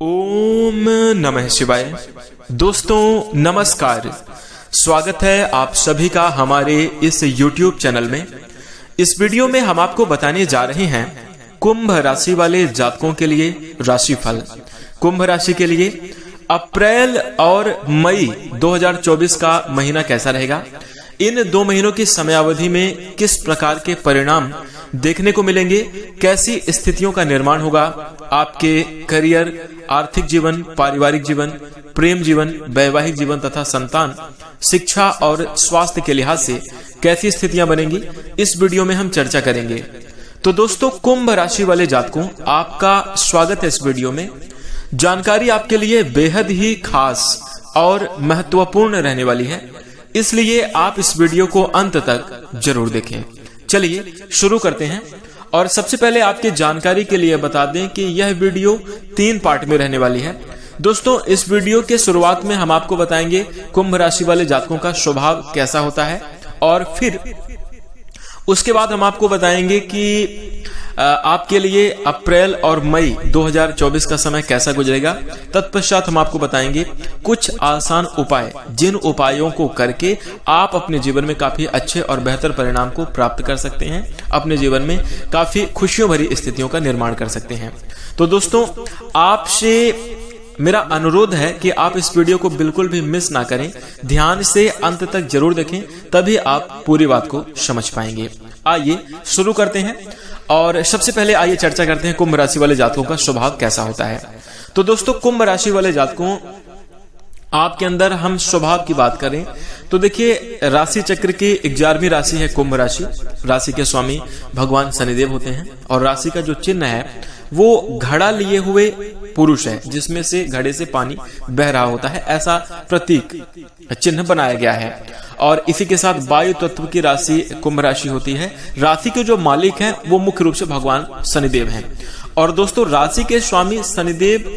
ओम नमः शिवाय। दोस्तों नमस्कार, स्वागत है आप सभी का हमारे इस YouTube चैनल में। इस वीडियो में हम आपको बताने जा रहे हैं कुंभ राशि वाले जातकों के लिए राशिफल। कुंभ राशि के लिए अप्रैल और मई 2024 का महीना कैसा रहेगा, इन 2 महीनों की समयावधि में किस प्रकार के परिणाम देखने को मिलेंगे, कैसी स्थितियों का निर्माण होगा, आपके करियर, आर्थिक जीवन, पारिवारिक जीवन, प्रेम जीवन, वैवाहिक जीवन तथा संतान, शिक्षा और स्वास्थ्य के लिहाज से कैसी स्थितियां बनेंगी, इस वीडियो में हम चर्चा करेंगे। तो दोस्तों कुंभ राशि वाले जातकों, आपका स्वागत है इस वीडियो में। जानकारी आपके लिए बेहद ही खास और महत्वपूर्ण रहने वाली है, इसलिए आप इस वीडियो को अंत तक जरूर देखें। चलिए शुरू करते हैं। और सबसे पहले आपकी जानकारी के लिए बता दें कि यह वीडियो 3 पार्ट में रहने वाली है। दोस्तों इस वीडियो के शुरुआत में हम आपको बताएंगे कुंभ राशि वाले जातकों का स्वभाव कैसा होता है, और फिर उसके बाद हम आपको बताएंगे कि आपके लिए अप्रैल और मई 2024 का समय कैसा गुजरेगा। तत्पश्चात हम आपको बताएंगे कुछ आसान उपाय, जिन उपायों को करके आप अपने जीवन में काफी अच्छे और बेहतर परिणाम को प्राप्त कर सकते हैं, अपने जीवन में काफी खुशियों भरी स्थितियों का निर्माण कर सकते हैं। तो दोस्तों आपसे मेरा अनुरोध है कि आप इस वीडियो को बिल्कुल भी मिस ना करें, ध्यान से अंत तक जरूर देखें, तभी आप पूरी बात को समझ पाएंगे। आइए शुरू करते हैं। और सबसे पहले आइए चर्चा करते हैं कुंभ राशि वाले जातकों का स्वभाव कैसा होता है। तो दोस्तों कुंभ राशि वाले जातकों, आपके अंदर हम स्वभाव की बात करें तो देखिए, राशि चक्र की 11वीं राशि है कुंभ राशि। राशि के स्वामी भगवान शनिदेव होते हैं और राशि का जो चिन्ह है वो घड़ा लिए हुए पुरुष है, जिसमें से घड़े से पानी बह रहा होता है, ऐसा प्रतीक चिन्ह बनाया गया है। और इसी के साथ वायु तत्व की राशि कुंभ राशि होती है। राशि के जो मालिक हैं वो मुख्य रूप से भगवान शनिदेव हैं। और दोस्तों राशि के स्वामी शनिदेव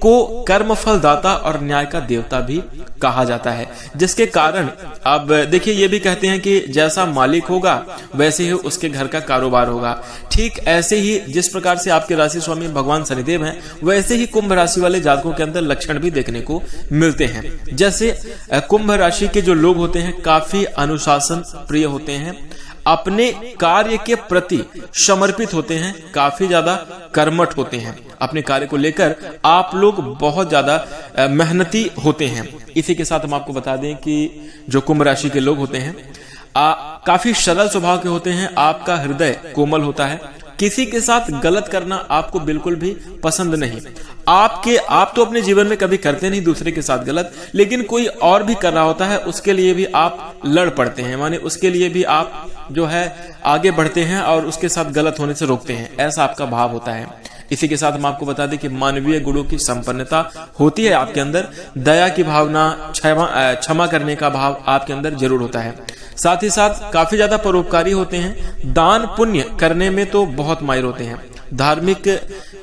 को कर्मफल दाता और न्याय का देवता भी कहा जाता है, जिसके कारण अब देखिए ये भी कहते हैं कि जैसा मालिक होगा वैसे ही उसके घर का कारोबार होगा। ठीक ऐसे ही जिस प्रकार से आपके राशि स्वामी भगवान शनिदेव हैं, वैसे ही कुंभ राशि वाले जातकों के अंदर लक्षण भी देखने को मिलते हैं। जैसे कुंभ राशि के जो लोग होते हैं काफी अनुशासन प्रिय होते हैं, अपने कार्य के प्रति समर्पित होते हैं, काफी ज्यादा कर्मठ होते हैं। अपने कार्य को लेकर आप लोग बहुत ज्यादा मेहनती होते हैं। इसी के साथ हम आपको बता दें कि जो कुंभ राशि के लोग होते हैं काफी सरल स्वभाव के होते हैं। आपका हृदय कोमल होता है, किसी के साथ गलत करना आपको बिल्कुल भी पसंद नहीं। आप तो अपने जीवन में कभी करते नहीं दूसरे के साथ गलत, लेकिन कोई और भी कर रहा होता है उसके लिए भी आप लड़ पड़ते हैं, माने उसके लिए भी आप जो है आगे बढ़ते हैं और उसके साथ गलत होने से रोकते हैं, ऐसा आपका भाव होता है। इसी के साथ हम आपको बता दें कि मानवीय गुणों की संपन्नता होती है आपके अंदर, दया की भावना, क्षमा करने का भाव आपके अंदर जरूर होता है। साथ ही साथ काफी ज्यादा परोपकारी होते हैं, दान पुण्य करने में तो बहुत माहिर होते हैं, धार्मिक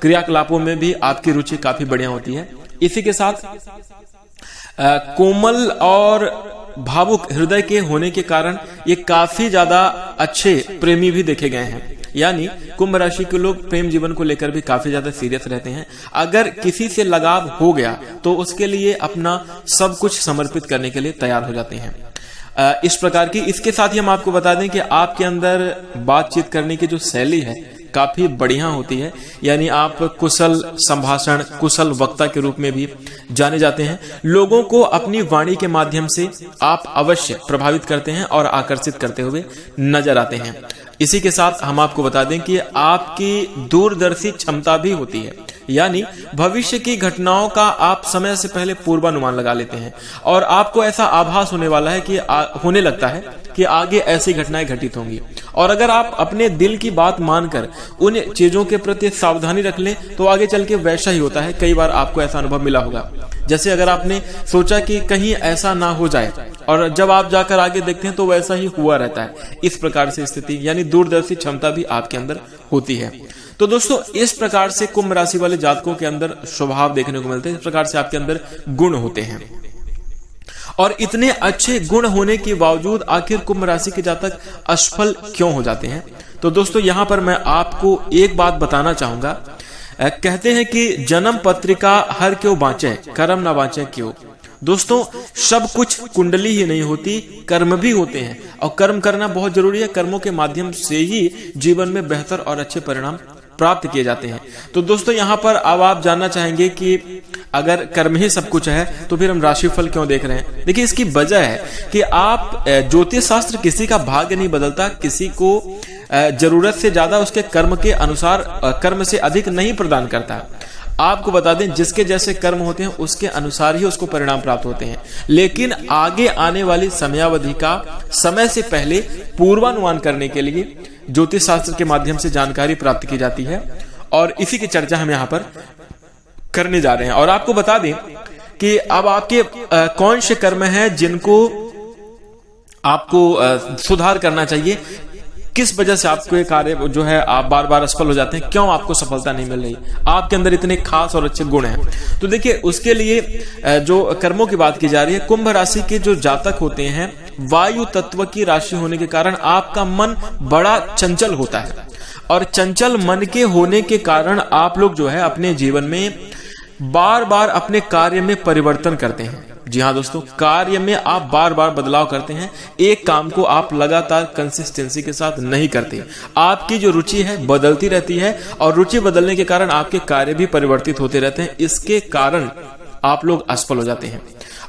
क्रियाकलापों में भी आपकी रुचि काफी बढ़िया होती है। इसी के साथ कोमल और भावुक हृदय के होने के कारण ये काफी ज्यादा अच्छे प्रेमी भी देखे गए हैं। यानी कुंभ राशि के लोग प्रेम जीवन को लेकर भी काफी ज्यादा सीरियस रहते हैं। अगर किसी से लगाव हो गया तो उसके लिए अपना सब कुछ समर्पित करने के लिए तैयार हो जाते हैं। इस प्रकार की, इसके साथ ही हम आपको बता दें कि आपके अंदर बातचीत करने की जो शैली है काफी बढ़िया होती है। यानी आप कुशल संभाषण, कुशल वक्ता के रूप में भी जाने जाते हैं। लोगों को अपनी वाणी के माध्यम से आप अवश्य प्रभावित करते हैं और आकर्षित करते हुए नजर आते हैं। इसी के साथ हम आपको बता दें कि आपकी दूरदर्शी क्षमता भी होती है, यानी भविष्य की घटनाओं का आप समय से पहले पूर्वानुमान लगा लेते हैं और आपको ऐसा आभास होने वाला है कि होने लगता है कि आगे ऐसी घटनाएं घटित होंगी। और अगर आप अपने दिल की बात मानकर उन चीजों के प्रति सावधानी रख लें तो आगे चल के वैसा ही होता है। कई बार आपको ऐसा अनुभव मिला होगा, जैसे अगर आपने सोचा कि कहीं ऐसा ना हो जाए और जब आप जाकर आगे देखते हैं तो वैसा ही हुआ रहता है। इस प्रकार से स्थिति, यानी दूरदर्शी क्षमता भी आपके अंदर होती है। तो दोस्तों इस प्रकार से कुंभ राशि वाले जातकों के अंदर स्वभाव देखने को मिलते हैं, इस प्रकार से आपके अंदर गुण होते हैं। और इतने अच्छे गुण होने के बावजूद आखिर कुंभ राशि के जातक असफल क्यों हो जाते हैं? तो दोस्तों यहाँ पर मैं आपको एक बात बताना चाहूंगा कहते हैं कि जन्म पत्रिका हर क्यों बाँचे, कर्म ना बाँचे क्यों। दोस्तों, सब कुछ कुंडली ही नहीं होती, कर्म भी होते हैं और कर्म करना बहुत जरूरी है। कर्मों के माध्यम से ही जीवन में बेहतर और अच्छे परिणाम प्राप्त किए जाते हैं। तो दोस्तों, यहाँ पर अब आप जानना चाहेंगे कि अगर कर्म ही सब कुछ है तो फिर हम राशिफल क्यों देख रहे हैं। देखिए, इसकी वजह है कि आप ज्योतिष शास्त्र किसी का भाग्य नहीं बदलता, किसी को जरूरत से ज्यादा उसके कर्म के अनुसार कर्म से अधिक नहीं प्रदान करता। आपको बता दें, जिसके जैसे कर्म होते हैं उसके अनुसार ही उसको परिणाम प्राप्त होते हैं। लेकिन आगे आने वाली समयावधि का समय से पहले पूर्वानुमान करने के लिए ज्योतिष शास्त्र के माध्यम से जानकारी प्राप्त की जाती है और इसी की चर्चा हम यहाँ पर करने जा रहे हैं। और आपको बता दें कि अब आपके कौन से कर्म हैं जिनको आपको सुधार करना चाहिए, किस वजह से आपको ये कार्य जो है आप बार बार असफल हो जाते हैं, क्यों आपको सफलता नहीं मिल रही, आपके अंदर इतने खास और अच्छे गुण हैं। तो देखिए, उसके लिए जो कर्मों की बात की जा रही है, कुंभ राशि के जो जातक होते हैं, वायु तत्व की राशि होने के कारण आपका मन बड़ा चंचल होता है और चंचल मन के होने के कारण आप लोग जो है अपने जीवन में बार बार अपने कार्य में परिवर्तन करते हैं। जी हाँ दोस्तों, कार्य में आप बार बार बदलाव करते हैं। एक काम को आप लगातार कंसिस्टेंसी के साथ नहीं करते। आपकी जो रुचि है बदलती रहती है और रुचि बदलने के कारण आपके कार्य भी परिवर्तित होते रहते हैं। इसके कारण आप लोग असफल हो जाते हैं।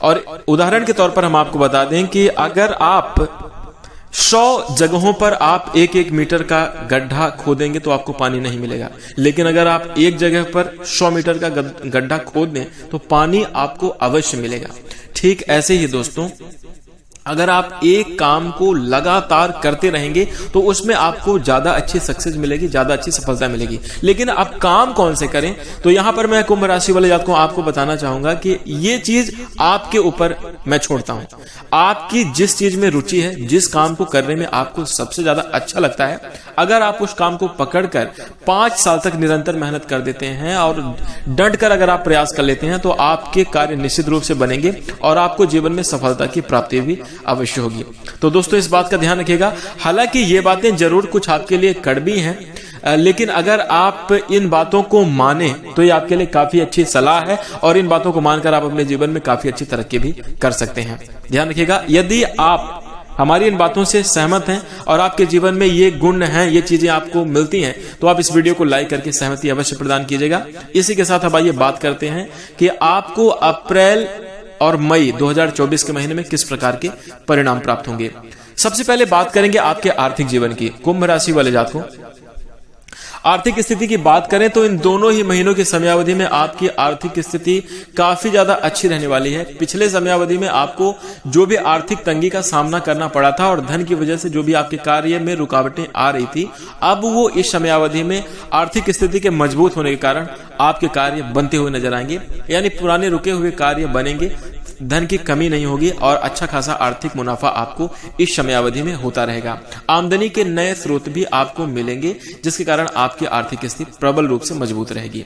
और उदाहरण के तौर पर हम आपको बता दें कि अगर आप 100 जगहों पर आप 1-1 मीटर का गड्ढा खोदेंगे तो आपको पानी नहीं मिलेगा। लेकिन अगर आप एक जगह पर 100 मीटर का गड्ढा खोद दें तो पानी आपको अवश्य मिलेगा। ठीक ऐसे ही दोस्तों, अगर आप एक काम को लगातार करते रहेंगे तो उसमें आपको ज्यादा अच्छी सक्सेस मिलेगी, ज्यादा अच्छी सफलता मिलेगी। लेकिन आप काम कौन से करें, तो यहां पर मैं कुंभ राशि वाले जातकों को आपको बताना चाहूंगा कि ये चीज आपके ऊपर मैं छोड़ता हूं। आपकी जिस चीज में रुचि है, जिस काम को करने में आपको सबसे ज्यादा अच्छा लगता है, अगर आप उस काम को पकड़कर 5 साल तक निरंतर मेहनत कर देते हैं और डट कर अगर आप प्रयास कर लेते हैं तो आपके कार्य निश्चित रूप से बनेंगे और आपको जीवन में सफलता की प्राप्ति भी अवश्य होगी। तो दोस्तों, इस बात का ध्यान रखिएगा। हालांकि ये बातें जरूर कुछ आपके लिए कड़वी हैं, लेकिन अगर आप इन बातों को माने तो ये आपके लिए काफी अच्छी सलाह है और इन बातों को मानकर आप अपने जीवन में काफी अच्छी तरक्की भी कर सकते हैं। ध्यान रखिएगा, यदि आप हमारी इन बातों से सहमत हैं और आपके जीवन में ये गुण हैं, ये चीजें आपको मिलती हैं, तो आप इस वीडियो को लाइक करके सहमति अवश्य प्रदान कीजिएगा। इसी के साथ अब आइए बात करते हैं कि आपको अप्रैल और मई 2024 के महीने में किस प्रकार के परिणाम प्राप्त होंगे। सबसे पहले बात करेंगे आपके आर्थिक जीवन की। कुंभ राशि वाले जातकों, आर्थिक स्थिति की बात करें तो इन दोनों ही महीनों की समयावधि में आपकी आर्थिक स्थिति काफी ज्यादा अच्छी रहने वाली है। पिछले समयावधि में आपको जो भी आर्थिक तंगी का सामना करना पड़ा था और धन की वजह से जो भी आपके कार्य में रुकावटें आ रही थी, अब वो इस समयावधि में आर्थिक स्थिति के मजबूत होने के कारण आपके कार्य बनते हुए नजर आएंगे। यानी पुराने रुके हुए कार्य बनेंगे, धन की कमी नहीं होगी और अच्छा खासा आर्थिक मुनाफा आपको इस समयावधि में होता रहेगा। आमदनी के नए स्रोत भी आपको मिलेंगे, जिसके कारण आपकी आर्थिक स्थिति प्रबल रूप से मजबूत रहेगी।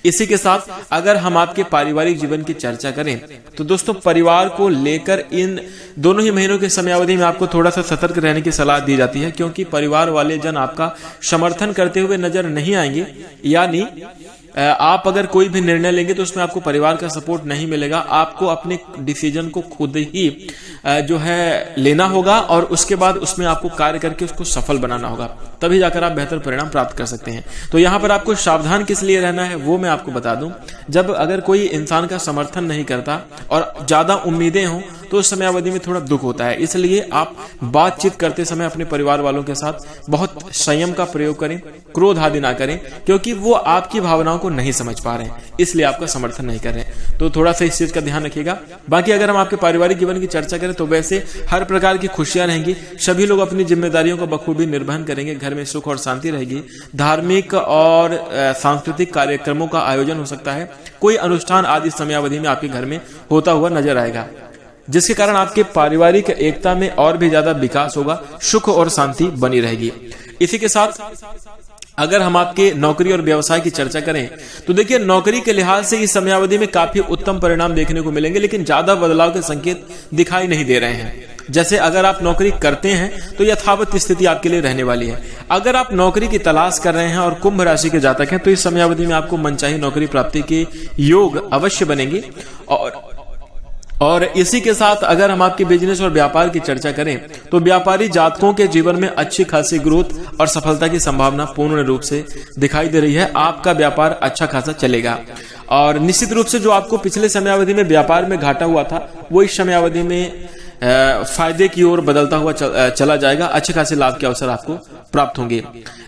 इसी के साथ अगर हम आपके पारिवारिक जीवन की चर्चा करें तो दोस्तों, परिवार को लेकर इन दोनों ही महीनों के समयावधि में आपको थोड़ा सा सतर्क रहने की सलाह दी जाती है, क्योंकि परिवार वाले जन आपका समर्थन करते हुए नजर नहीं आएंगे। यानी आप अगर कोई भी निर्णय लेंगे तो उसमें आपको परिवार का सपोर्ट नहीं मिलेगा। आपको अपने डिसीजन को खुद ही जो है लेना होगा और उसके बाद उसमें आपको कार्य करके उसको सफल बनाना होगा, तभी जाकर आप बेहतर परिणाम प्राप्त कर सकते हैं। तो यहाँ पर आपको सावधान किस लिए रहना है वो मैं आपको बता दूं। जब अगर कोई इंसान का समर्थन नहीं करता और ज्यादा उम्मीदें हों तो उस समयावधि में थोड़ा दुख होता है। इसलिए आप बातचीत करते समय अपने परिवार वालों के साथ बहुत संयम का प्रयोग करें, क्रोध आदि ना करें, क्योंकि वो आपकी भावनाओं को नहीं समझ पा रहे हैं, इसलिए आपका समर्थन नहीं कर रहे हैं। तो थोड़ा सा इस चीज का ध्यान रखिएगा। बाकी अगर हम आपके पारिवारिक जीवन की चर्चा करें तो वैसे हर प्रकार की खुशियां रहेंगी, सभी लोग अपनी जिम्मेदारियों का बखूबी निर्वहन करेंगे, घर में सुख और शांति रहेगी। धार्मिक और सांस्कृतिक कार्यक्रमों का आयोजन हो सकता है, कोई अनुष्ठान आदि समयावधि में आपके घर में होता हुआ नजर आएगा, जिसके कारण आपके पारिवारिक एकता में और भी ज्यादा विकास होगा, सुख और शांति बनी रहेगी। इसी के साथ अगर हम आपके नौकरी और व्यवसाय की चर्चा करें तो देखिए, नौकरी के लिहाज से इस समयावधि में काफी उत्तम परिणाम देखने को मिलेंगे, लेकिन ज्यादा बदलाव के संकेत दिखाई नहीं दे रहे हैं। जैसे अगर आप नौकरी करते हैं तो यथावत स्थिति आपके लिए रहने वाली है। अगर आप नौकरी की तलाश कर रहे हैं और कुंभ राशि के जातक हैं तो इस समयावधि में आपको मनचाही नौकरी प्राप्ति के योग अवश्य बनेंगे। और इसी के साथ अगर हम आपके बिजनेस और व्यापार की चर्चा करें तो व्यापारी जातकों के जीवन में अच्छी खासी ग्रोथ और सफलता की संभावना पूर्ण रूप से दिखाई दे रही है। आपका व्यापार अच्छा खासा चलेगा और निश्चित रूप से जो आपको पिछले समयावधि में व्यापार में घाटा हुआ था वो इस समयावधि में फायदे की ओर बदलता हुआ चला जाएगा। अच्छे खासे लाभ के अवसर आपको प्राप्त होंगे।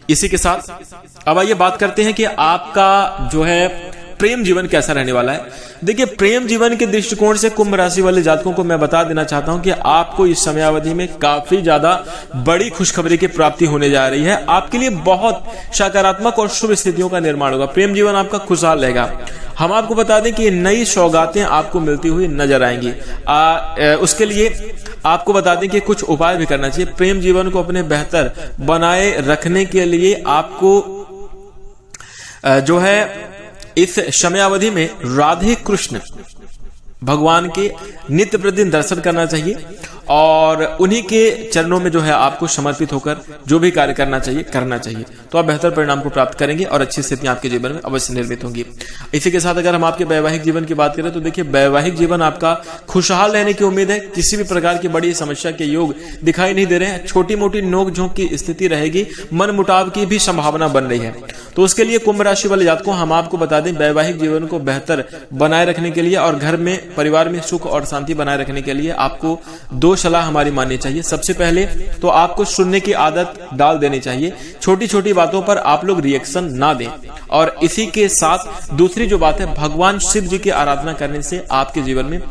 इसी के साथ अब आइए बात करते हैं कि आपका जो है प्रेम जीवन कैसा रहने वाला है। देखिए, प्रेम जीवन के दृष्टिकोण से कुंभ राशि वाले जातकों को मैं बता देना चाहता हूं कि आपको इस समयावधि में काफी ज्यादा बड़ी खुशखबरी की प्राप्ति होने जा रही है। आपके लिए बहुत सकारात्मक और शुभ स्थितियों का निर्माण होगा। प्रेम जीवन आपका खुशहाल रहेगा। हम आपको बता दें कि नई सौगातें आपको मिलती हुई नजर आएंगी। उसके लिए आपको बता दें कि कुछ उपाय भी करना चाहिए। प्रेम जीवन को अपने बेहतर बनाए रखने के लिए आपको जो है इस समयावधि में राधे कृष्ण भगवान के नित्य प्रतिदिन दर्शन करना चाहिए और उन्हीं के चरणों में जो है आपको समर्पित होकर जो भी कार्य करना चाहिए तो आप बेहतर परिणाम को प्राप्त करेंगे और अच्छी स्थितियां आपके जीवन में अवश्य निर्मित होंगी। इसी के साथ अगर हम आपके वैवाहिक जीवन की बात करें तो देखिए, वैवाहिक जीवन आपका खुशहाल रहने की उम्मीद है। किसी भी प्रकार की बड़ी समस्या के योग दिखाई नहीं दे रहे हैं। छोटी मोटी नोक झोंक की स्थिति रहेगी, मन मुटाव की भी संभावना बन रही है। तो उसके लिए कुंभ राशि वाले जातकों हम आपको बता दें, वैवाहिक जीवन को बेहतर बनाए रखने के लिए और घर में परिवार में सुख और शांति बनाए रखने के लिए आपको दो सलाह हमारी माननी चाहिए। सबसे पहले तो आपको सुनने की आदत डाल देनी चाहिए। छोटी छोटी बातों पर आप लोग रिएक्शन ना दें। और इसी के साथ दूसरी जो बात है, भगवान शिव जी की आराधना करने से आपके जीवन में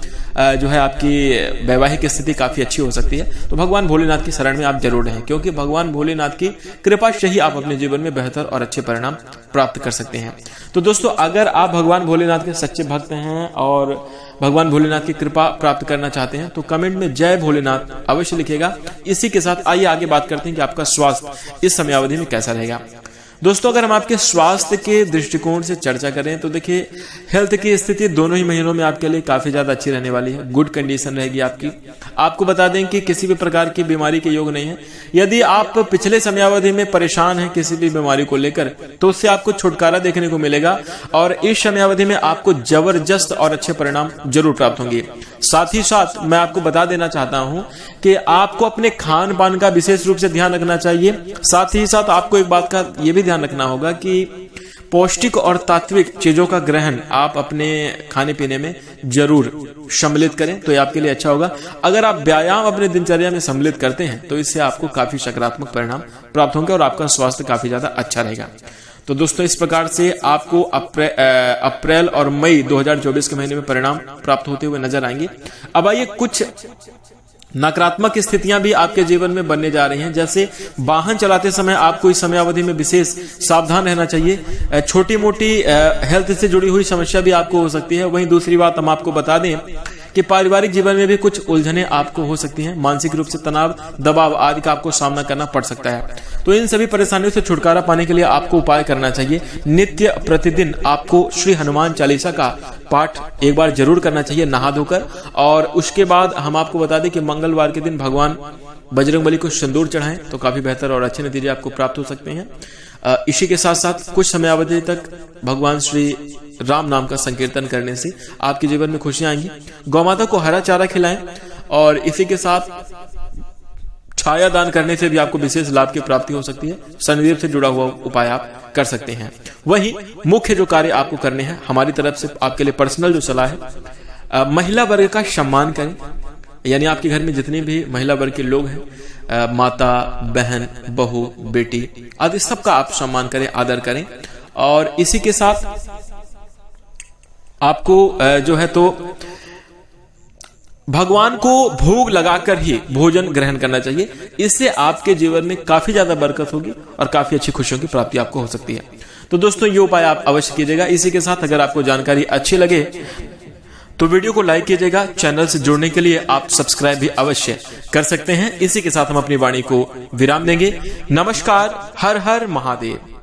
जो है आपकी वैवाहिक स्थिति काफी अच्छी हो सकती है। तो भगवान भोलेनाथ की शरण में आप जरूर रहें, क्योंकि भगवान भोलेनाथ की कृपा से ही आप अपने जीवन में बेहतर और अच्छे परिणाम प्राप्त कर सकते हैं। तो दोस्तों, अगर आप भगवान भोलेनाथ के सच्चे भक्त हैं और भगवान भोलेनाथ की कृपा प्राप्त करना चाहते हैं तो कमेंट में जय भोलेनाथ अवश्य लिखेगा। इसी के साथ आइए आगे बात करते हैं कि आपका स्वास्थ्य इस समयावधि में कैसा रहेगा। दोस्तों, अगर हम आपके स्वास्थ्य के दृष्टिकोण से चर्चा करें तो देखिए, हेल्थ की स्थिति दोनों ही महीनों में आपके लिए काफी ज्यादा अच्छी रहने वाली है। गुड कंडीशन रहेगी आपकी। आपको बता दें कि किसी भी प्रकार की बीमारी के योग नहीं है। यदि आप पिछले समयावधि में परेशान हैं किसी भी बीमारी को लेकर तो उससे आपको छुटकारा देखने को मिलेगा और इस समयावधि में आपको जबरदस्त और अच्छे परिणाम जरूर प्राप्त होंगे। साथ ही साथ मैं आपको बता देना चाहता हूं कि आपको अपने खान पान का विशेष रूप से ध्यान रखना चाहिए। साथ ही साथ आपको एक बात का यह भी ध्यान रखना होगा कि पौष्टिक और तात्विक चीजों का ग्रहण आप अपने खाने पीने में जरूर सम्मिलित करें तो ये आपके लिए अच्छा होगा। अगर आप व्यायाम अपने दिनचर्या में सम्मिलित करते हैं तो इससे आपको काफी सकारात्मक परिणाम प्राप्त होंगे और आपका स्वास्थ्य काफी ज्यादा अच्छा रहेगा। तो दोस्तों, इस प्रकार से आपको अप्रैल और मई 2024 के महीने में परिणाम प्राप्त होते हुए नजर आएंगे। अब आइए, कुछ नकारात्मक स्थितियां भी आपके जीवन में बनने जा रही हैं। जैसे वाहन चलाते समय आपको इस समयावधि में विशेष सावधान रहना चाहिए। छोटी मोटी हेल्थ से जुड़ी हुई समस्या भी आपको हो सकती है। वहीं दूसरी बात हम आपको बता दें कि पारिवारिक जीवन में भी कुछ उलझने आपको हो सकती हैं। मानसिक रूप से तनाव, दबाव आदि का आपको सामना करना पड़ सकता है। तो इन सभी परेशानियों से छुटकारा पाने के लिए आपको उपाय करना चाहिए। नित्य प्रतिदिन आपको श्री हनुमान चालीसा का पाठ एक बार जरूर करना चाहिए नहा धोकर। और उसके बाद हम आपको बता दें कि मंगलवार के दिन भगवान बजरंगबली को सिंदूर चढ़ाएं तो काफी बेहतर और अच्छे नतीजे आपको प्राप्त हो सकते हैं। इसी के साथ साथ कुछ समयावधि तक भगवान श्री राम नाम का संकीर्तन करने से आपके जीवन में खुशियां आएंगी। गौमाता को हरा चारा खिलाएं और इसी के साथ छाया दान करने से भी आपको विशेष लाभ की प्राप्ति हो सकती है। शनिदेव से जुड़ा हुआ उपाय आप कर सकते हैं। वहीं मुख्य जो कार्य आपको करने हैं, हमारी तरफ से आपके लिए पर्सनल जो सलाह है, महिला वर्ग का सम्मान करें। यानी आपके घर में जितने भी महिला वर्ग के लोग हैं, माता, बहन, बहू, बेटी आदि सबका आप सम्मान करें, आदर करें। और इसी के साथ आपको जो है तो भगवान को भोग लगाकर ही भोजन ग्रहण करना चाहिए। इससे आपके जीवन में काफी ज्यादा बरकत होगी और काफी अच्छी खुशियों की प्राप्ति आपको हो सकती है। तो दोस्तों, ये उपाय आप अवश्य कीजिएगा। इसी के साथ अगर आपको जानकारी अच्छी लगे तो वीडियो को लाइक कीजिएगा। चैनल से जुड़ने के लिए आप सब्सक्राइब भी अवश्य कर सकते हैं। इसी के साथ हम अपनी वाणी को विराम देंगे। नमस्कार। हर हर महादेव।